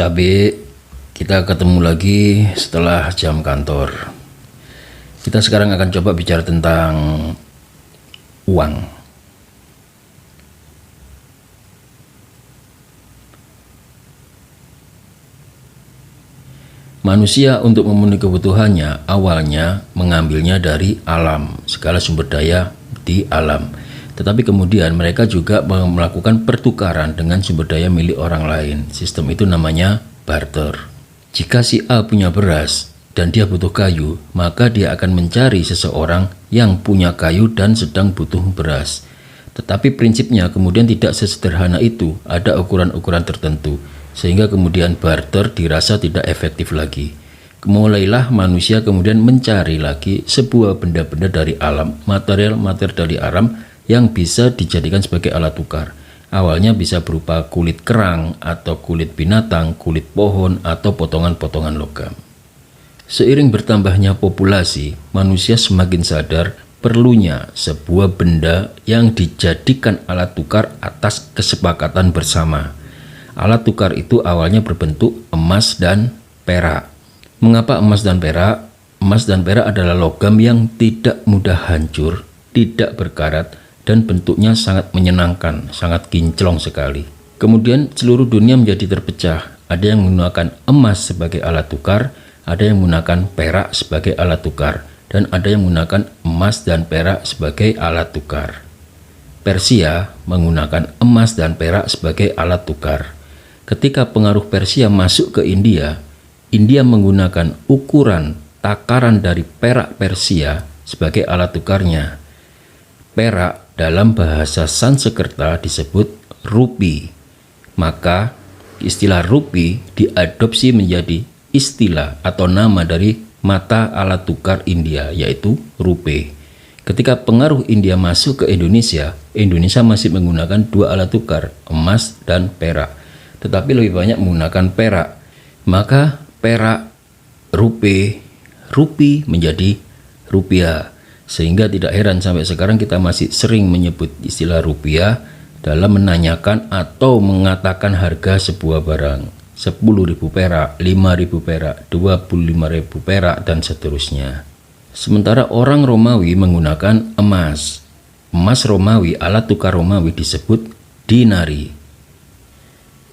Tapi kita ketemu lagi setelah jam kantor. Kita sekarang akan coba bicara tentang uang. Manusia untuk memenuhi kebutuhannya awalnya mengambilnya dari alam, segala sumber daya di alam. Tetapi kemudian mereka juga melakukan pertukaran dengan sumber daya milik orang lain. Sistem itu namanya barter. Jika si A punya beras dan dia butuh kayu, maka dia akan mencari seseorang yang punya kayu dan sedang butuh beras. Tetapi prinsipnya kemudian tidak sesederhana itu, ada ukuran-ukuran tertentu, sehingga kemudian barter dirasa tidak efektif lagi. Mulailah manusia kemudian mencari lagi sebuah benda-benda dari alam, material-material dari alam yang bisa dijadikan sebagai alat tukar. Awalnya bisa berupa kulit kerang atau kulit binatang, kulit pohon, atau potongan-potongan logam. Seiring bertambahnya populasi, manusia semakin sadar perlunya sebuah benda yang dijadikan alat tukar atas kesepakatan bersama. Alat tukar itu awalnya berbentuk emas dan perak. Mengapa emas dan perak? Emas dan perak adalah logam yang tidak mudah hancur, tidak berkarat, dan bentuknya sangat menyenangkan, sangat kinclong sekali. Kemudian seluruh dunia menjadi terpecah. Ada yang menggunakan emas sebagai alat tukar, ada yang menggunakan perak sebagai alat tukar, dan ada yang menggunakan emas dan perak sebagai alat tukar. Persia menggunakan emas dan perak sebagai alat tukar. Ketika pengaruh Persia masuk ke India, India menggunakan ukuran takaran dari perak Persia sebagai alat tukarnya. Perak dalam bahasa Sanskerta disebut rupi. Maka istilah rupi diadopsi menjadi istilah atau nama dari mata alat tukar India, yaitu rupiah. Ketika pengaruh India masuk ke Indonesia, Indonesia masih menggunakan dua alat tukar, emas dan perak. Tetapi lebih banyak menggunakan perak. Maka perak, rupiah menjadi rupiah. Sehingga tidak heran sampai sekarang kita masih sering menyebut istilah rupiah dalam menanyakan atau mengatakan harga sebuah barang. 10.000 perak, 5.000 perak, 25.000 perak, dan seterusnya. Sementara orang Romawi menggunakan emas. Emas Romawi, alat tukar Romawi disebut dinari.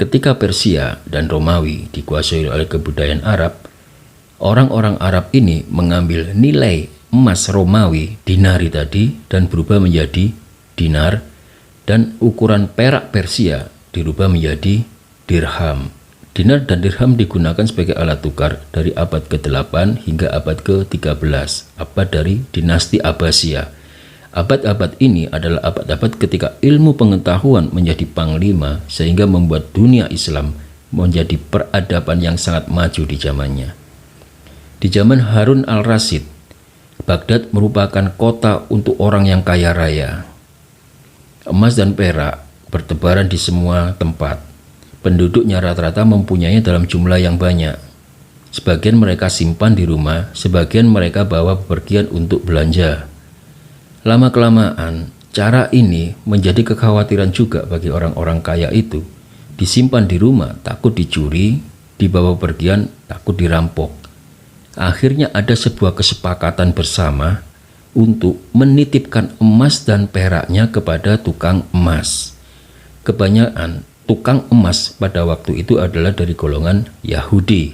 Ketika Persia dan Romawi dikuasai oleh kebudayaan Arab, orang-orang Arab ini mengambil nilai emas Romawi, dinari tadi, dan berubah menjadi dinar, dan ukuran perak Persia dirubah menjadi dirham. Dinar dan dirham digunakan sebagai alat tukar dari abad ke-8 hingga abad ke-13, abad dari dinasti Abbasiyah. Abad-abad ini adalah abad-abad ketika ilmu pengetahuan menjadi panglima, sehingga membuat dunia Islam menjadi peradaban yang sangat maju di zamannya. Di zaman Harun al-Rasyid, Baghdad merupakan kota untuk orang yang kaya raya. Emas dan perak bertebaran di semua tempat. Penduduknya rata-rata mempunyainya dalam jumlah yang banyak. Sebagian mereka simpan di rumah, sebagian mereka bawa bepergian untuk belanja. Lama-kelamaan, cara ini menjadi kekhawatiran juga bagi orang-orang kaya itu. Disimpan di rumah, takut dicuri, dibawa bepergian, takut dirampok. Akhirnya ada sebuah kesepakatan bersama untuk menitipkan emas dan peraknya kepada tukang emas. Kebanyakan tukang emas pada waktu itu adalah dari golongan Yahudi.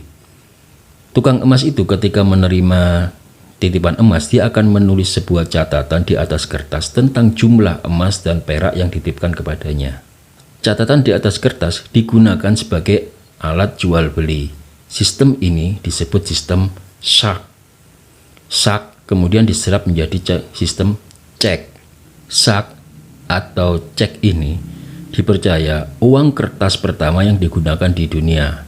Tukang emas itu ketika menerima titipan emas, dia akan menulis sebuah catatan di atas kertas tentang jumlah emas dan perak yang dititipkan kepadanya. Catatan di atas kertas digunakan sebagai alat jual beli. Sistem ini disebut sistem sak. Sak kemudian diserap menjadi sistem cek. Sak atau cek ini dipercaya uang kertas pertama yang digunakan di dunia.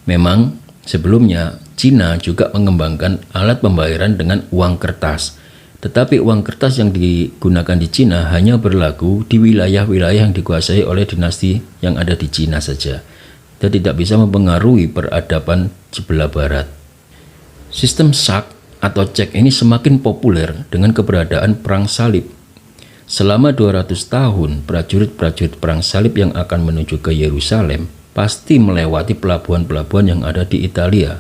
Memang sebelumnya Cina juga mengembangkan alat pembayaran dengan uang kertas. Tetapi uang kertas yang digunakan di Cina hanya berlaku di wilayah-wilayah yang dikuasai oleh dinasti yang ada di Cina saja, dan tidak bisa mempengaruhi peradaban sebelah barat. Sistem sak atau cek ini semakin populer dengan keberadaan perang salib. Selama 200 tahun, prajurit-prajurit perang salib yang akan menuju ke Yerusalem pasti melewati pelabuhan-pelabuhan yang ada di Italia.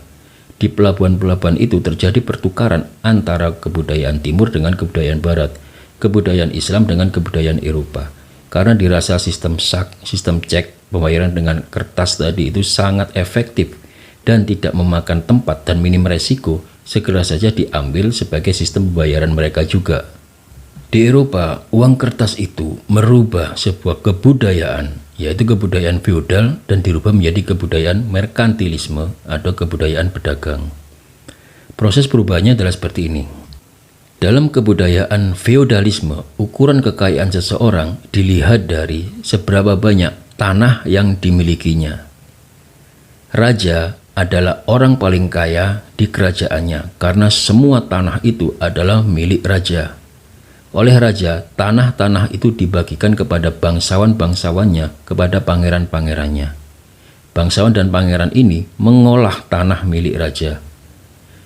Di pelabuhan-pelabuhan itu terjadi pertukaran antara kebudayaan timur dengan kebudayaan barat, kebudayaan Islam dengan kebudayaan Eropa. Karena dirasa sistem cek pembayaran dengan kertas tadi itu sangat efektif dan tidak memakan tempat dan minim resiko, segera saja diambil sebagai sistem pembayaran mereka juga. Di Eropa, uang kertas itu merubah sebuah kebudayaan, yaitu kebudayaan feodal, dan dirubah menjadi kebudayaan merkantilisme atau kebudayaan pedagang. Proses perubahannya adalah seperti ini. Dalam kebudayaan feodalisme, ukuran kekayaan seseorang dilihat dari seberapa banyak tanah yang dimilikinya. Raja adalah orang paling kaya di kerajaannya karena semua tanah itu adalah milik raja. Oleh raja, tanah-tanah itu dibagikan kepada bangsawan-bangsawannya, kepada pangeran-pangerannya. Bangsawan dan pangeran ini mengolah tanah milik raja.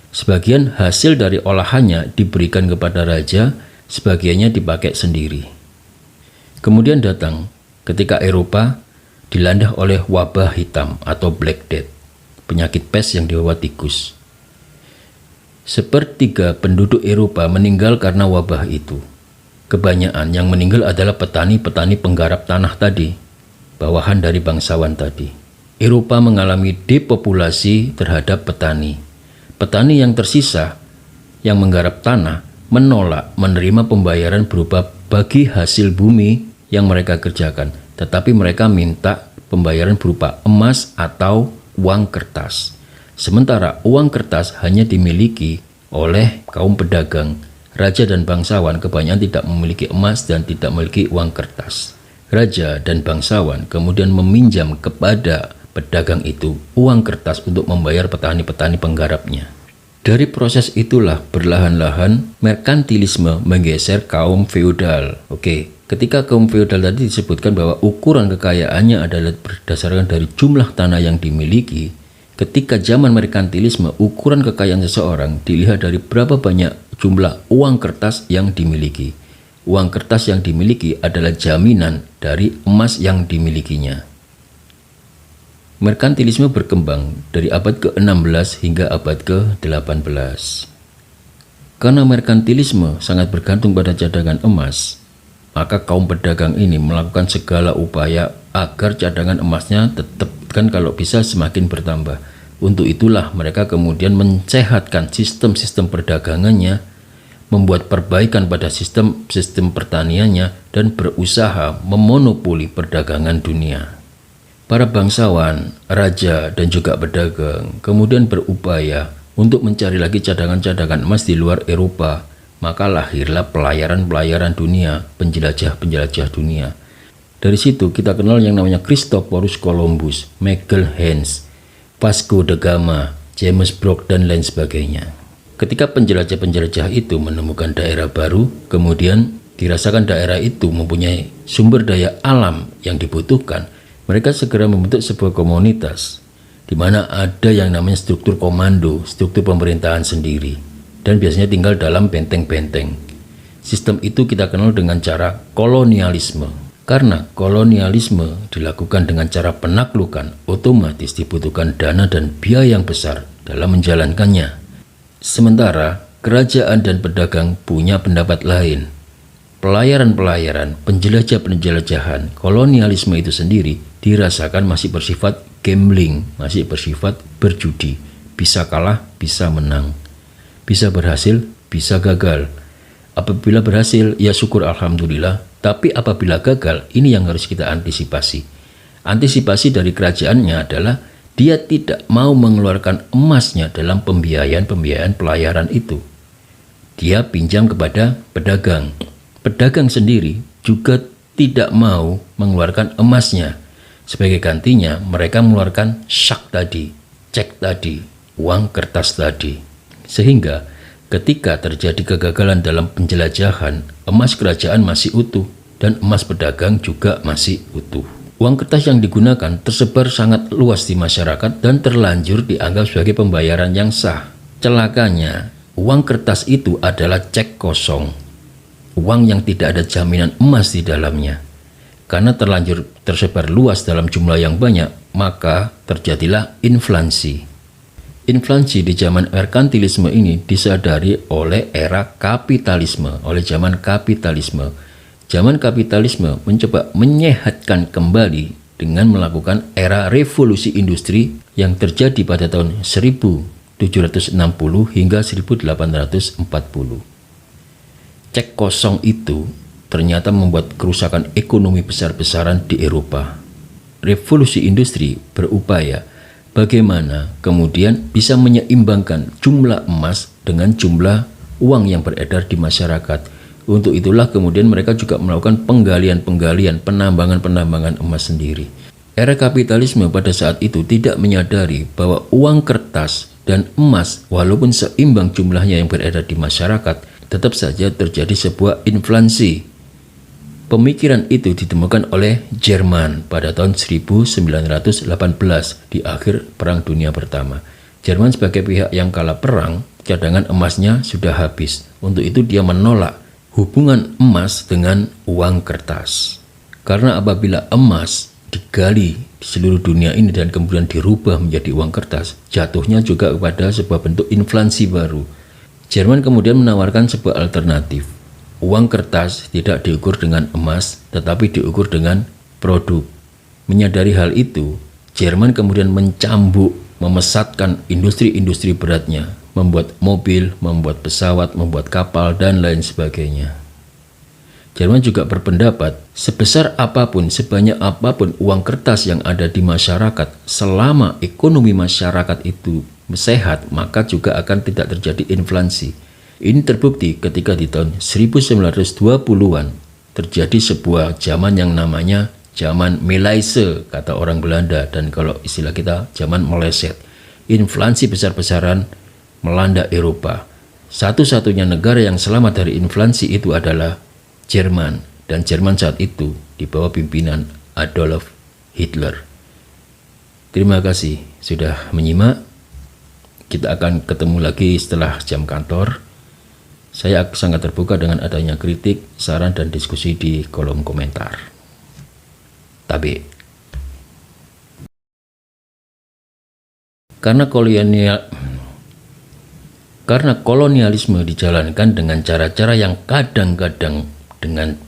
Sebagian hasil dari olahannya diberikan kepada raja, sebagiannya dipakai sendiri. Kemudian datang ketika Eropa dilanda oleh wabah hitam atau Black Death, penyakit pes yang dibawa tikus. Sepertiga penduduk Eropa meninggal karena wabah itu. Kebanyakan yang meninggal adalah petani-petani penggarap tanah tadi, bawahan dari bangsawan tadi. Eropa mengalami depopulasi terhadap petani. Petani yang tersisa, yang menggarap tanah, menolak menerima pembayaran berupa bagi hasil bumi yang mereka kerjakan, tetapi mereka minta pembayaran berupa emas atau uang kertas. Sementara uang kertas hanya dimiliki oleh kaum pedagang. Raja dan bangsawan kebanyakan tidak memiliki emas dan tidak memiliki uang kertas. Raja dan bangsawan kemudian meminjam kepada pedagang itu uang kertas untuk membayar petani-petani penggarapnya. Dari proses itulah perlahan-lahan merkantilisme menggeser kaum feodal. Ketika kaum feodal tadi disebutkan bahwa ukuran kekayaannya adalah berdasarkan dari jumlah tanah yang dimiliki. Ketika zaman merkantilisme, ukuran kekayaan seseorang dilihat dari berapa banyak jumlah uang kertas yang dimiliki. Uang kertas yang dimiliki adalah jaminan dari emas yang dimilikinya. Merkantilisme berkembang dari abad ke-16 hingga abad ke-18. Karena merkantilisme sangat bergantung pada cadangan emas, maka kaum pedagang ini melakukan segala upaya agar cadangan emasnya tetap kalau bisa semakin bertambah. Untuk itulah mereka kemudian mencehatkan sistem-sistem perdagangannya, membuat perbaikan pada sistem pertaniannya, dan berusaha memonopoli perdagangan dunia. Para bangsawan, raja, dan juga pedagang kemudian berupaya untuk mencari lagi cadangan-cadangan emas di luar Eropa. Maka lahirlah pelayaran-pelayaran dunia, penjelajah-penjelajah dunia. Dari situ kita kenal yang namanya Christophorus Columbus, Magelhaens, Vasco da Gama, James Brooke, dan lain sebagainya. Ketika penjelajah-penjelajah itu menemukan daerah baru, kemudian dirasakan daerah itu mempunyai sumber daya alam yang dibutuhkan, mereka segera membentuk sebuah komunitas, di mana ada yang namanya struktur komando, struktur pemerintahan sendiri, dan biasanya tinggal dalam benteng-benteng. Sistem itu kita kenal dengan cara kolonialisme. Karena kolonialisme dilakukan dengan cara penaklukan, otomatis dibutuhkan dana dan biaya yang besar dalam menjalankannya. Sementara kerajaan dan pedagang punya pendapat lain. Pelayaran-pelayaran, penjelajah-penjelajahan, kolonialisme itu sendiri dirasakan masih bersifat gambling, masih bersifat berjudi. Bisa kalah, bisa menang. Bisa berhasil, bisa gagal. Apabila berhasil, ya syukur alhamdulillah. Tapi apabila gagal, ini yang harus kita antisipasi. Antisipasi dari kerajaannya adalah dia tidak mau mengeluarkan emasnya dalam pembiayaan pelayaran itu. Dia pinjam kepada pedagang. Pedagang sendiri juga tidak mau mengeluarkan emasnya. Sebagai gantinya, mereka mengeluarkan syak tadi, cek tadi, uang kertas tadi. Sehingga ketika terjadi kegagalan dalam penjelajahan, emas kerajaan masih utuh dan emas pedagang juga masih utuh. Uang kertas yang digunakan tersebar sangat luas di masyarakat dan terlanjur dianggap sebagai pembayaran yang sah. Celakanya, uang kertas itu adalah cek kosong. Uang yang tidak ada jaminan emas di dalamnya. Karena terlanjur tersebar luas dalam jumlah yang banyak, maka terjadilah inflasi. Inflasi di zaman merkantilisme ini disadari oleh era kapitalisme, oleh zaman kapitalisme. Zaman kapitalisme mencoba menyehatkan kembali dengan melakukan era revolusi industri yang terjadi pada tahun 1760 hingga 1840. Cek kosong itu ternyata membuat kerusakan ekonomi besar-besaran di Eropa. Revolusi industri berupaya bagaimana kemudian bisa menyeimbangkan jumlah emas dengan jumlah uang yang beredar di masyarakat. Untuk itulah kemudian mereka juga melakukan penggalian-penggalian, penambangan-penambangan emas sendiri. Era kapitalisme pada saat itu tidak menyadari bahwa uang kertas dan emas walaupun seimbang jumlahnya yang beredar di masyarakat, tetap saja terjadi sebuah inflasi. Pemikiran itu ditemukan oleh Jerman pada tahun 1918 di akhir Perang Dunia Pertama. Jerman sebagai pihak yang kalah perang, cadangan emasnya sudah habis. Untuk itu dia menolak hubungan emas dengan uang kertas. Karena apabila emas digali di seluruh dunia ini dan kemudian dirubah menjadi uang kertas, jatuhnya juga kepada sebuah bentuk inflasi baru. Jerman kemudian menawarkan sebuah alternatif. Uang kertas tidak diukur dengan emas, tetapi diukur dengan produk. Menyadari hal itu, Jerman kemudian mencambuk, memesatkan industri-industri beratnya, membuat mobil, membuat pesawat, membuat kapal, dan lain sebagainya. Jerman juga berpendapat, sebesar apapun, sebanyak apapun uang kertas yang ada di masyarakat, selama ekonomi masyarakat itu sehat, maka juga akan tidak terjadi inflasi. Ini terbukti ketika di tahun 1920-an terjadi sebuah zaman yang namanya zaman Meleise, kata orang Belanda, dan kalau istilah kita zaman meleset. Inflasi besar-besaran melanda Eropa. Satu-satunya negara yang selamat dari inflasi itu adalah Jerman, dan Jerman saat itu di bawah pimpinan Adolf Hitler. Terima kasih sudah menyimak. Kita akan ketemu lagi setelah jam kantor. Saya sangat terbuka dengan adanya kritik, saran, dan diskusi di kolom komentar. Tabe. Karena kolonialisme dijalankan dengan cara-cara yang kadang-kadang dengan